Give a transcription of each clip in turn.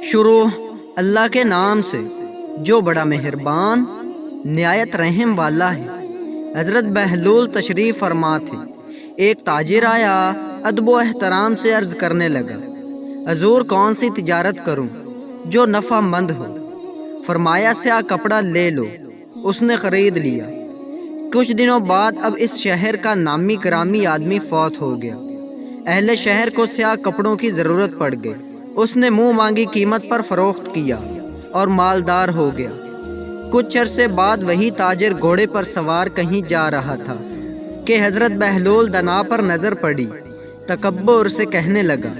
شروع اللہ کے نام سے جو بڑا مہربان نہایت رحم والا ہے۔ حضرت بہلول تشریف فرما تھے۔ ایک تاجر آیا، ادب و احترام سے عرض کرنے لگا، حضور کون سی تجارت کروں جو نفع مند ہو؟ فرمایا سیاہ کپڑا لے لو۔ اس نے خرید لیا۔ کچھ دنوں بعد اب اس شہر کا نامی گرامی آدمی فوت ہو گیا۔ اہل شہر کو سیاہ کپڑوں کی ضرورت پڑ گئی۔ اس نے منہ مانگی قیمت پر فروخت کیا اور مالدار ہو گیا۔ کچھ عرصے بعد وہی تاجر گھوڑے پر سوار کہیں جا رہا تھا کہ حضرت بہلول دنا پر نظر پڑی۔ تکبر سے کہنے لگا،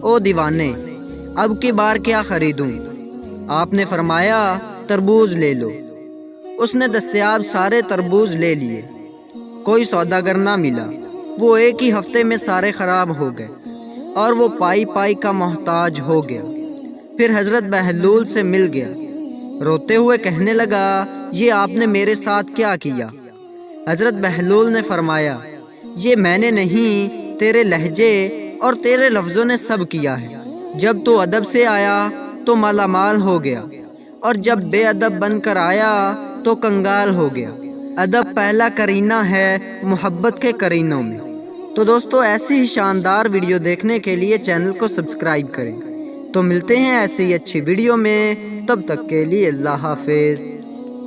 او دیوانے، اب کی بار کیا خریدوں؟ آپ نے فرمایا، تربوز لے لو۔ اس نے دستیاب سارے تربوز لے لیے۔ کوئی سوداگر نہ ملا۔ وہ ایک ہی ہفتے میں سارے خراب ہو گئے اور وہ پائی پائی کا محتاج ہو گیا۔ پھر حضرت بہلول سے مل گیا، روتے ہوئے کہنے لگا، یہ آپ نے میرے ساتھ کیا کیا؟ حضرت بہلول نے فرمایا، یہ میں نے نہیں، تیرے لہجے اور تیرے لفظوں نے سب کیا ہے۔ جب تو ادب سے آیا تو مالا مال ہو گیا، اور جب بے ادب بن کر آیا تو کنگال ہو گیا۔ ادب پہلا کرینہ ہے محبت کے کرینوں میں۔ تو دوستو، ایسی ہی شاندار ویڈیو دیکھنے کے لیے چینل کو سبسکرائب کریں۔ تو ملتے ہیں ایسی ہی اچھی ویڈیو میں، تب تک کے لیے اللہ حافظ۔